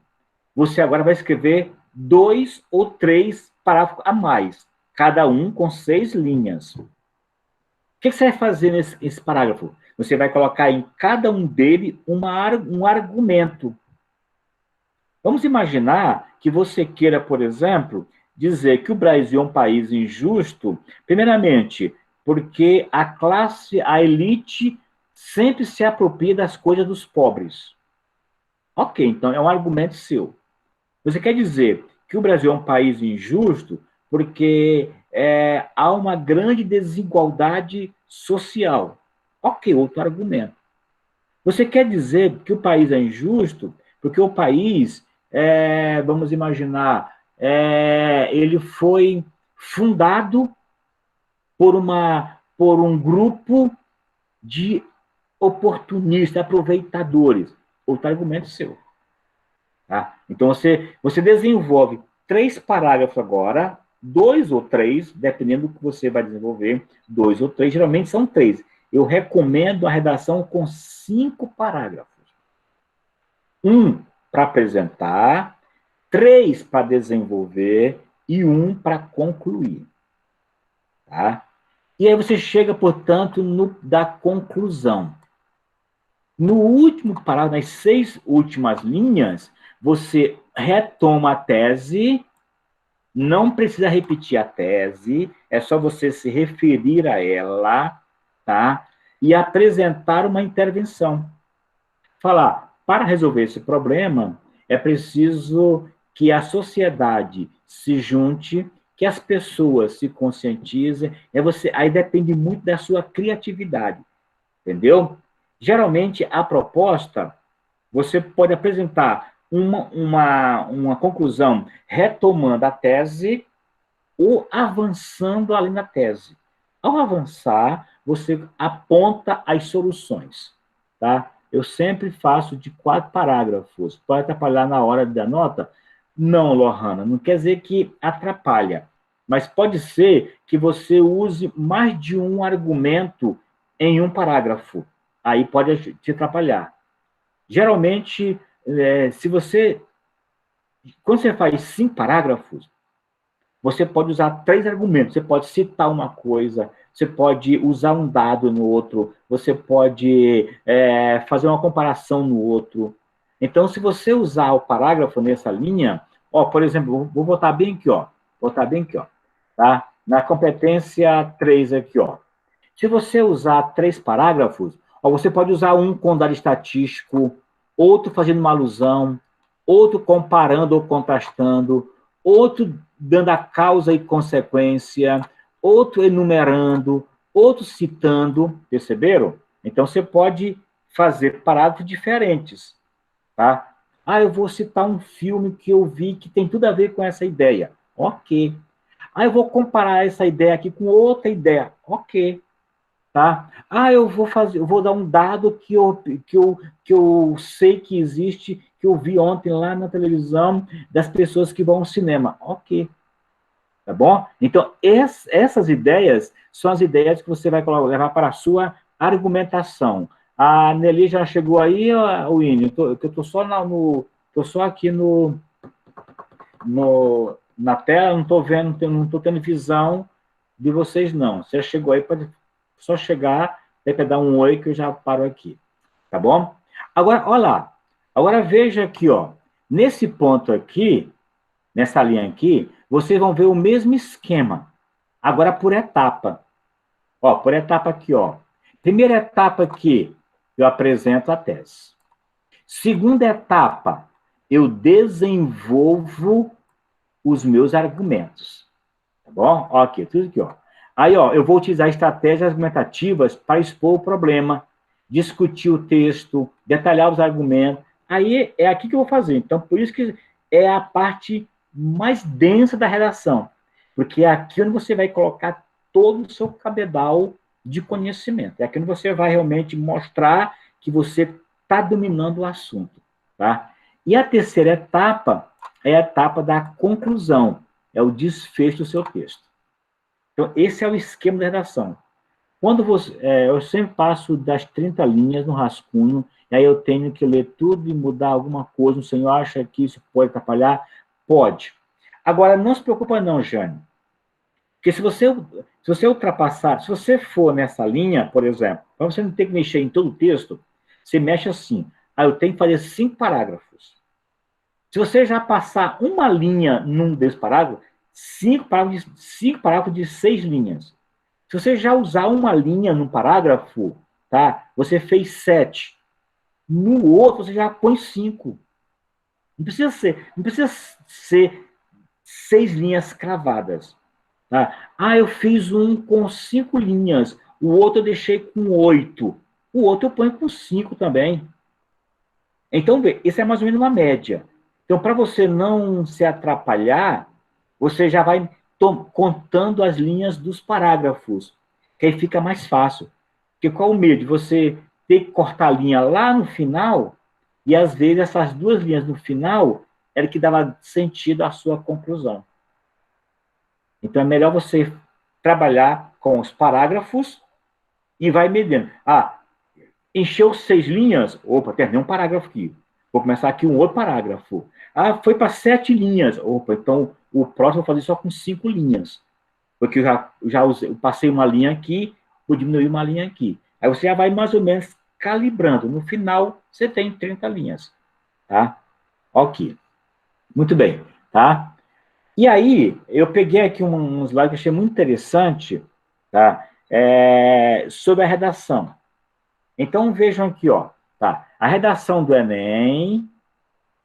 você agora vai escrever 2 ou 3 parágrafos a mais, cada um com 6 linhas. O que você vai fazer nesse parágrafo? Você vai colocar em cada um dele um argumento. Vamos imaginar que você queira, por exemplo, dizer que o Brasil é um país injusto, primeiramente, porque a elite sempre se apropria das coisas dos pobres. Ok, então é um argumento seu. Você quer dizer que o Brasil é um país injusto porque há uma grande desigualdade social. Ok, outro argumento. Você quer dizer que o país é injusto porque o país, vamos imaginar, ele foi fundado por um grupo de oportunistas, aproveitadores. Outro argumento seu. Tá? Então, você desenvolve 3 parágrafos agora, 2 ou 3, dependendo do que você vai desenvolver, 2 ou 3, geralmente são 3. Eu recomendo a redação com 5 parágrafos. 1 para apresentar, 3 para desenvolver e 1 para concluir. Tá? E aí você chega, portanto, da conclusão. No último parágrafo, nas 6 últimas linhas, você retoma a tese, não precisa repetir a tese, é só você se referir a ela, tá? E apresentar uma intervenção. Falar, para resolver esse problema, é preciso que a sociedade se junte, que as pessoas se conscientizem, aí depende muito da sua criatividade, entendeu? Geralmente, a proposta, você pode apresentar uma conclusão retomando a tese ou avançando ali na tese. Ao avançar, você aponta as soluções, tá? Eu sempre faço de 4 parágrafos. Pode atrapalhar na hora da nota? Não, Lohana, não quer dizer que atrapalha, mas pode ser que você use mais de um argumento em um parágrafo. Aí pode te atrapalhar. Geralmente, quando você faz 5 parágrafos, você pode usar 3 argumentos. Você pode citar uma coisa, você pode usar um dado no outro, você pode fazer uma comparação no outro. Então, se você usar o parágrafo nessa linha, por exemplo, vou botar bem aqui, tá? Na competência 3 aqui, Se você usar 3 parágrafos, você pode usar um com dado estatístico, outro fazendo uma alusão, outro comparando ou contrastando, outro dando a causa e consequência, outro enumerando, outro citando, perceberam? Então, você pode fazer parágrafos diferentes, tá? Eu vou citar um filme que eu vi que tem tudo a ver com essa ideia. Ok. Eu vou comparar essa ideia aqui com outra ideia. Ok. Tá? Eu vou dar um dado que eu sei que existe, que eu vi ontem lá na televisão, das pessoas que vão ao cinema. Ok. Tá bom? Então, essas ideias são as ideias que você vai levar para a sua argumentação. A Nelly já chegou aí, Winnie? Eu estou só, tô só aqui na tela, não estou vendo, não estou tendo visão de vocês, não. Você chegou aí, pode só chegar, tem que dar um oi que eu já paro aqui. Tá bom? Agora, olha lá. Agora veja aqui, nesse ponto aqui, nessa linha aqui, vocês vão ver o mesmo esquema. Agora, por etapa. Ó, por etapa aqui, ó. Primeira etapa aqui, eu apresento a tese. Segunda etapa, eu desenvolvo os meus argumentos. Tá bom? Ó, aqui, tudo aqui, ó. Aí, ó, eu vou utilizar estratégias argumentativas para expor o problema, discutir o texto, detalhar os argumentos. Aí é aqui que eu vou fazer. Então, por isso que é a parte mais densa da redação. Porque é aqui onde você vai colocar todo o seu cabedal de conhecimento. É aqui onde você vai realmente mostrar que você está dominando o assunto. Tá? E a terceira etapa é a etapa da conclusão. É o desfecho do seu texto. Então, esse é o esquema da redação. Quando você, eu sempre passo das 30 linhas no rascunho, e aí eu tenho que ler tudo e mudar alguma coisa. O senhor acha que isso pode atrapalhar? Pode. Agora, não se preocupa não, Jane. Porque se você ultrapassar, se você for nessa linha, por exemplo, para você não ter que mexer em todo o texto, você mexe assim. Aí eu tenho que fazer 5 parágrafos. Se você já passar uma linha num desses parágrafos, 5 parágrafos de 6 linhas. Se você já usar uma linha num parágrafo, tá? Você fez 7. No outro, você já põe 5. Não precisa ser 6 linhas cravadas. Tá? Ah, eu fiz um com 5 linhas, o outro eu deixei com 8. O outro eu ponho com 5 também. Então, vê, isso é mais ou menos uma média. Então, para você não se atrapalhar, você já vai contando as linhas dos parágrafos, que aí fica mais fácil. Porque qual o medo de você ter que cortar a linha lá no final, e às vezes essas 2 linhas no final era que dava sentido à sua conclusão. Então, é melhor você trabalhar com os parágrafos e vai medindo. Ah, encheu 6 linhas? Opa, terminei um parágrafo aqui. Vou começar aqui um outro parágrafo. Ah, foi para 7 linhas. Opa, então o próximo eu vou fazer só com 5 linhas. Porque eu passei uma linha aqui, vou diminuir uma linha aqui. Aí você já vai mais ou menos calibrando. No final, você tem 30 linhas. Tá? Ok. Muito bem. Tá? E aí, eu peguei aqui um slide que eu achei muito interessante, tá? Sobre a redação. Então, vejam aqui, ó, tá? A redação do Enem,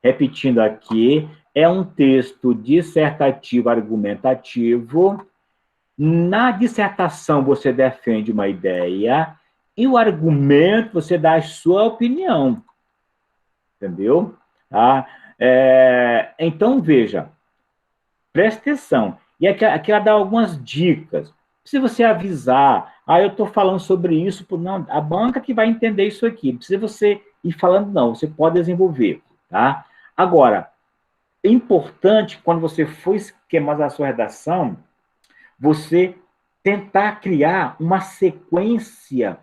repetindo aqui, é um texto dissertativo argumentativo. Na dissertação, você defende uma ideia e o argumento, você dá a sua opinião. Entendeu? Tá? Então, veja, preste atenção. E aqui ela dá algumas dicas. Se você avisar, eu estou falando sobre isso, não, a banca que vai entender isso aqui. Não precisa você ir falando, não. Você pode desenvolver. Tá? Agora, é importante, quando você for esquematizar a sua redação, você tentar criar uma sequência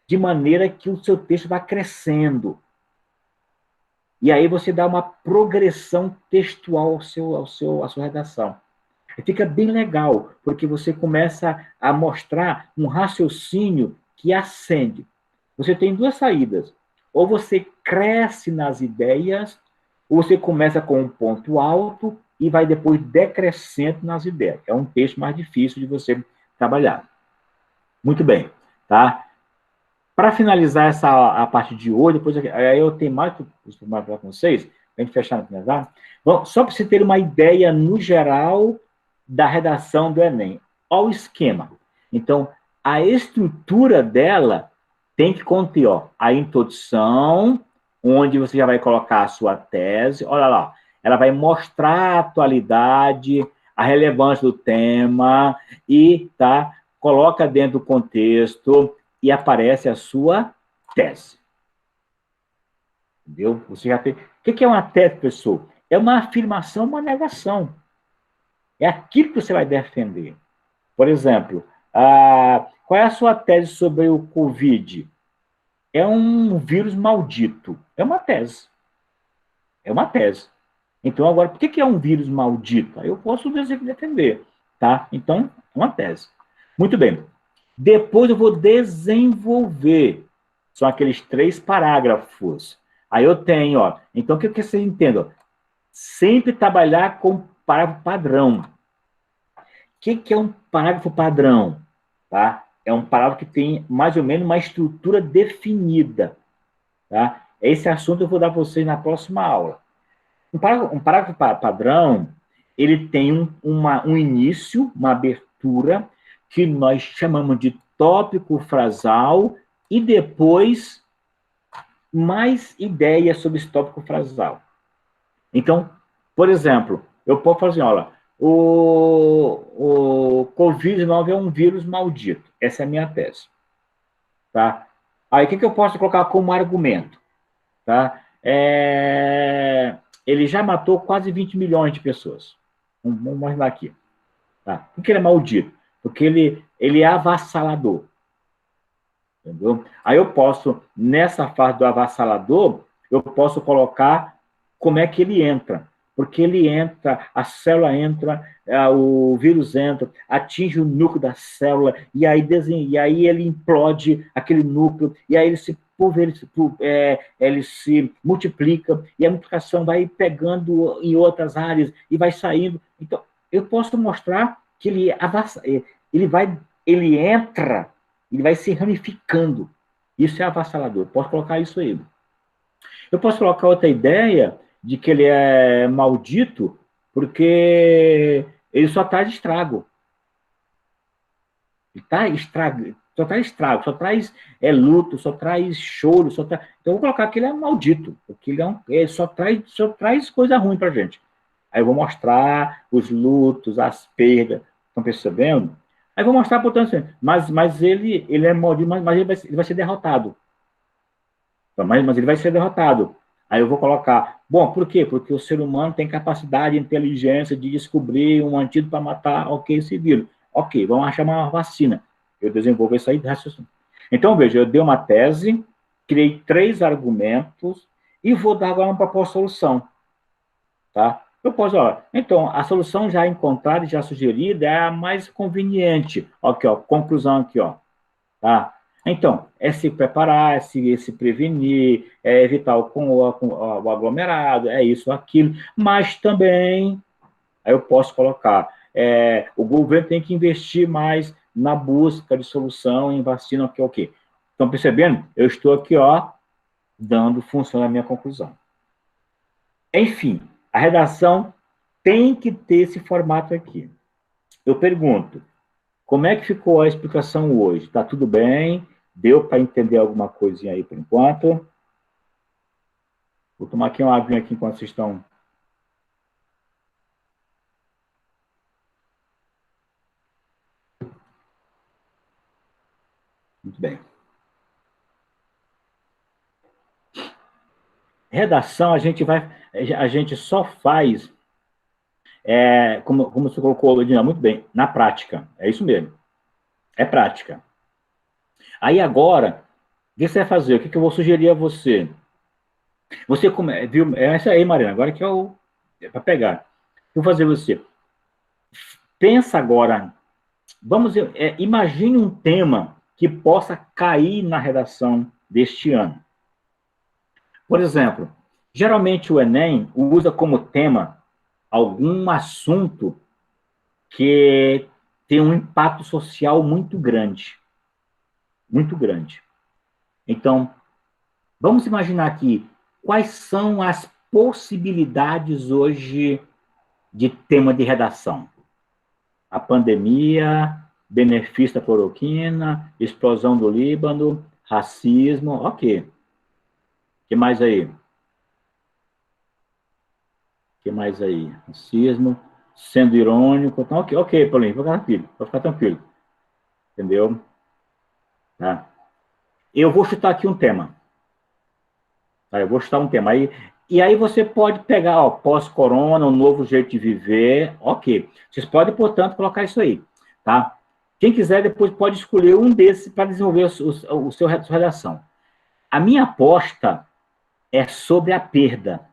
de maneira que o seu texto vá crescendo. E aí você dá uma progressão textual à sua redação. E fica bem legal, porque você começa a mostrar um raciocínio que acende. Você tem 2 saídas. Ou você cresce nas ideias, ou você começa com um ponto alto e vai depois decrescendo nas ideias. É um texto mais difícil de você trabalhar. Muito bem, tá? Para finalizar a parte de hoje, depois aí eu tenho mais para falar com vocês, para a gente fechar no finalizar. Bom, só para você ter uma ideia no geral da redação do Enem. Olha o esquema. Então, a estrutura dela tem que conter, ó, a introdução, onde você já vai colocar a sua tese. Olha lá, ela vai mostrar a atualidade, a relevância do tema e, tá, coloca dentro do contexto e aparece a sua tese. Entendeu? Você já tem... O que é uma tese, pessoal? É uma afirmação, uma negação. É aquilo que você vai defender. Por exemplo, qual é a sua tese sobre o Covid? É um vírus maldito. É uma tese. É uma tese. Então, agora, por que é um vírus maldito? Eu posso defender. Tá? Então, é uma tese. Muito bem. Depois eu vou desenvolver. São aqueles 3 parágrafos. Aí eu tenho, ó. Então, o que vocês entendam? Sempre trabalhar com parágrafo padrão. que é um parágrafo padrão? Tá? É um parágrafo que tem mais ou menos uma estrutura definida. Tá? Esse assunto eu vou dar para vocês na próxima aula. Um parágrafo padrão, ele tem um início, uma abertura, que nós chamamos de tópico frasal, e depois mais ideias sobre esse tópico frasal. Então, por exemplo, eu posso falar assim, olha, o Covid-19 é um vírus maldito. Essa é a minha tese. Tá? Aí, o que eu posso colocar como argumento? Tá? Ele já matou quase 20 milhões de pessoas. Vamos imaginar aqui. Tá? Por que ele é maldito? Porque ele é avassalador. Entendeu? Aí eu posso, nessa fase do avassalador, eu posso colocar como é que ele entra. Porque ele entra, a célula entra, o vírus entra, atinge o núcleo da célula, e aí ele implode aquele núcleo, e aí ele se multiplica, e a multiplicação vai pegando em outras áreas, e vai saindo. Então, eu posso mostrar que ele entra, ele vai se ramificando. Isso é avassalador. Posso colocar isso aí. Eu posso colocar outra ideia de que ele é maldito porque ele só traz estrago. Ele tá estrago, só traz estrago, só traz luto, só traz choro, Então eu vou colocar que ele é maldito, porque ele só traz coisa ruim pra gente. Aí eu vou mostrar os lutos, as perdas, estão percebendo? Aí eu vou mostrar, portanto, assim, mas ele é maldito, mas ele vai ser derrotado. Mas ele vai ser derrotado. Aí eu vou colocar, bom, por quê? Porque o ser humano tem capacidade e inteligência de descobrir um antídoto para matar, esse vírus. Ok, vamos achar uma vacina. Eu desenvolvo isso aí de raciocínio. Então, veja, eu dei uma tese, criei 3 argumentos e vou dar agora uma proposta de solução. Tá? Eu posso, então, a solução já encontrada, já sugerida, é a mais conveniente. Aqui, conclusão aqui, tá? Então, é se preparar, é se prevenir, é evitar o aglomerado, é isso, aquilo, mas também, aí eu posso colocar, o governo tem que investir mais na busca de solução em vacina, que é o quê? Estão percebendo? Eu estou aqui, dando função à minha conclusão. Enfim, a redação tem que ter esse formato aqui. Eu pergunto, como é que ficou a explicação hoje? Está tudo bem? Deu para entender alguma coisinha aí por enquanto? Vou tomar aqui uma aguinha aqui enquanto vocês estão... Muito bem. Redação, a gente só faz, como você colocou, Edina, muito bem, na prática. É isso mesmo. É prática. Aí agora, o que você vai fazer? O que eu vou sugerir a você? Você viu? É essa aí, Mariana, agora que para pegar. Vou fazer você. Pensa agora, imagine um tema que possa cair na redação deste ano. Por exemplo, geralmente o Enem usa como tema algum assunto que tem um impacto social muito grande. Muito grande. Então, vamos imaginar aqui quais são as possibilidades hoje de tema de redação. A pandemia, benefício da cloroquina, explosão do Líbano, racismo, ok. O que mais aí? O que mais aí? Racismo, sendo irônico. Então, ok, Paulinho, pode ficar tranquilo. Entendeu? Tá? Eu vou chutar aqui um tema. Tá? Eu vou chutar um tema. E aí você pode pegar, pós-corona, um novo jeito de viver, ok. Vocês podem, portanto, colocar isso aí, tá? Quem quiser, depois pode escolher um desses para desenvolver a sua redação. A minha aposta é sobre a perda.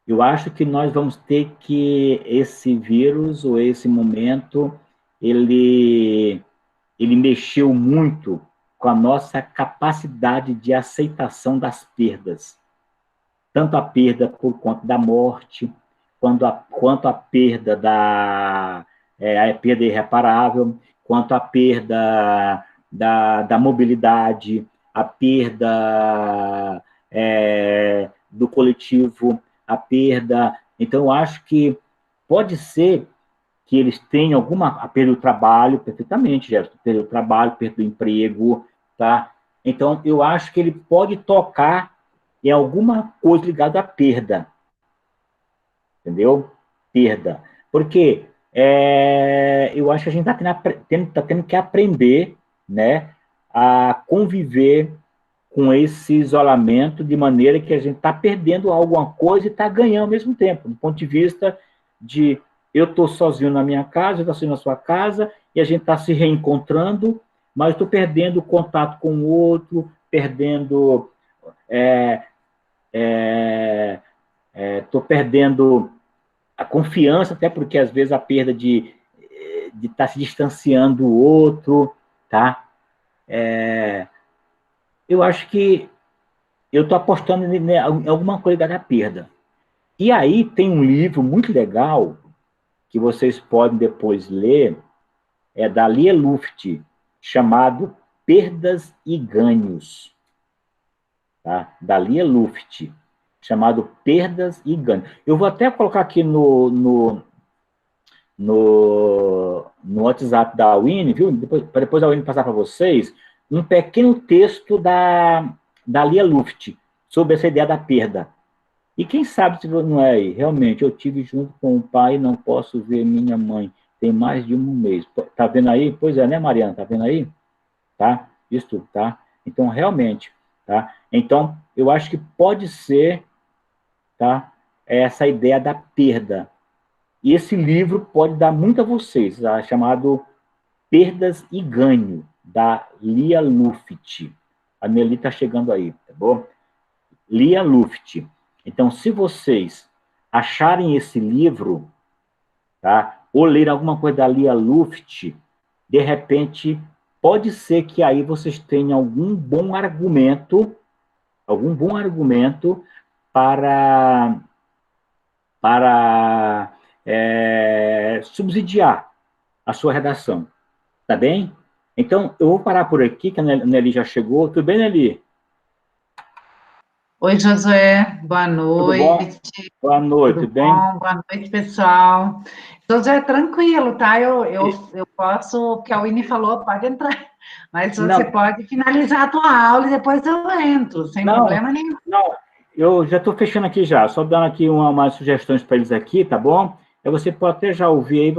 Eu acho que nós vamos ter que esse vírus, ou esse momento, ele mexeu muito com a nossa capacidade de aceitação das perdas. Tanto a perda por conta da morte, quanto a perda a perda irreparável, quanto a perda da mobilidade, a perda do coletivo, a perda... Então, eu acho que pode ser que eles tenham a perda do trabalho, perfeitamente, Gerson, perda do trabalho, perda do emprego, tá? Então, eu acho que ele pode tocar em alguma coisa ligada à perda, entendeu? Perda. Porque eu acho que a gente está tendo que aprender, né, a conviver com esse isolamento de maneira que a gente está perdendo alguma coisa e está ganhando ao mesmo tempo, do ponto de vista de eu estou sozinho na minha casa, eu estou sozinho na sua casa, e a gente está se reencontrando, mas estou perdendo o contato com o outro, estou perdendo a confiança, até porque às vezes a perda de estar se distanciando do outro, tá? Eu acho que eu estou apostando em alguma coisa da perda. E aí tem um livro muito legal que vocês podem depois ler, da Lia Luft, chamado Perdas e Ganhos, tá? Da Lia Luft, chamado Perdas e Ganhos. Eu vou até colocar aqui no WhatsApp da Winnie, viu? Para depois a Winnie passar para vocês, um pequeno texto da Lia Luft sobre essa ideia da perda. E quem sabe se não é aí, realmente, eu tive junto com o pai, não posso ver minha mãe, tem mais de um mês. Tá vendo aí? Pois é, né, Mariana? Tá vendo aí? Tá? Isso tudo, tá? Então, realmente, tá? Então, eu acho que pode ser, tá? Essa ideia da perda. E esse livro pode dar muito a vocês, tá? Chamado Perdas e Ganho, da Lia Luft. A Nelly está chegando aí, tá bom? Lia Luft. Então, se vocês acharem esse livro, tá? Ou ler alguma coisa da Lia Luft, de repente, pode ser que aí vocês tenham algum bom argumento para subsidiar a sua redação. Tá bem? Então, eu vou parar por aqui, que a Nelly já chegou. Tudo bem, Nelly? Oi, Josué, boa Tudo bom? noite, Boa noite, tudo tudo bem? bom? Boa noite, pessoal. Josué, tranquilo, tá? Eu posso, o que a Winnie falou, pode entrar, mas você Não, pode finalizar a tua aula e depois eu entro, sem não, problema nenhum. não. Eu já estou fechando aqui já, só dando aqui umas sugestões para eles aqui, tá bom? Aí você pode até já ouvir aí,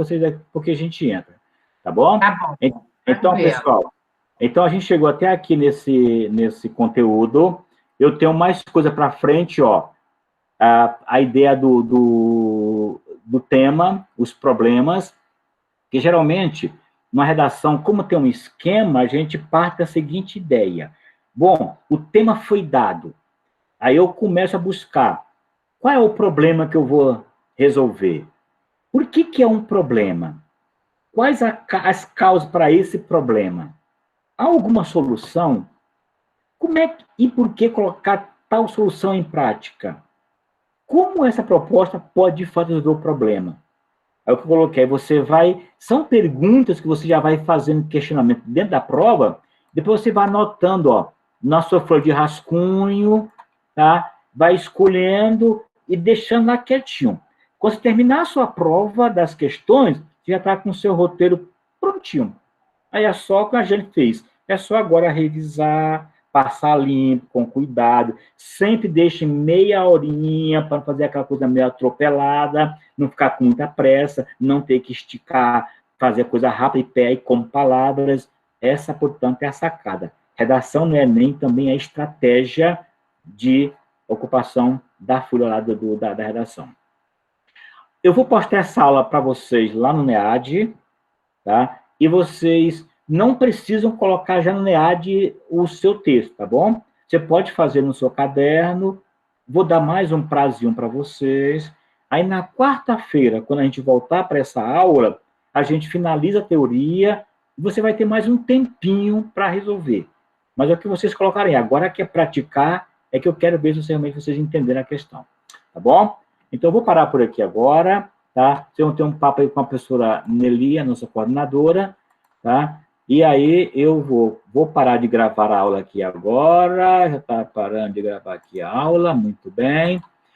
porque a gente entra, tá bom? Tá bom, Então, tranquilo. pessoal, então a gente chegou até aqui nesse conteúdo. Eu tenho mais coisa para frente, ó. A ideia do tema, os problemas, que geralmente, numa redação, como tem um esquema, a gente parte da seguinte ideia. Bom, o tema foi dado. Aí eu começo a buscar qual é o problema que eu vou resolver. Por que é um problema? Quais as causas para esse problema? Há alguma solução? Como é e por que colocar tal solução em prática? Como essa proposta pode, de fato, resolver o problema? É o que eu coloquei. São perguntas que você já vai fazendo questionamento dentro da prova, depois você vai anotando, ó, na sua folha de rascunho, tá? Vai escolhendo e deixando lá quietinho. Quando você terminar a sua prova das questões, você já está com o seu roteiro prontinho. Aí é só o que a gente fez. É só agora revisar, passar limpo, com cuidado. Sempre deixe meia horinha para fazer aquela coisa meio atropelada, não ficar com muita pressa, não ter que esticar, fazer coisa rápida e pé e com palavras. Essa, portanto, é a sacada. Redação no Enem também é estratégia de ocupação da folha lá da redação. Eu vou postar essa aula para vocês lá no NEAD, tá? E vocês não precisam colocar já no NEAD o seu texto, tá bom? Você pode fazer no seu caderno, vou dar mais um prazinho para vocês. Aí, na quarta-feira, quando a gente voltar para essa aula, a gente finaliza a teoria e você vai ter mais um tempinho para resolver. Mas é o que vocês colocarem. Agora que é praticar, é que eu quero ver se realmente vocês entenderam a questão. Tá bom? Então, eu vou parar por aqui agora. tá? Você vai ter um papo aí com a professora Nelly, a nossa coordenadora, tá? E aí eu vou parar de gravar a aula aqui agora, já está parando de gravar aqui a aula, muito bem.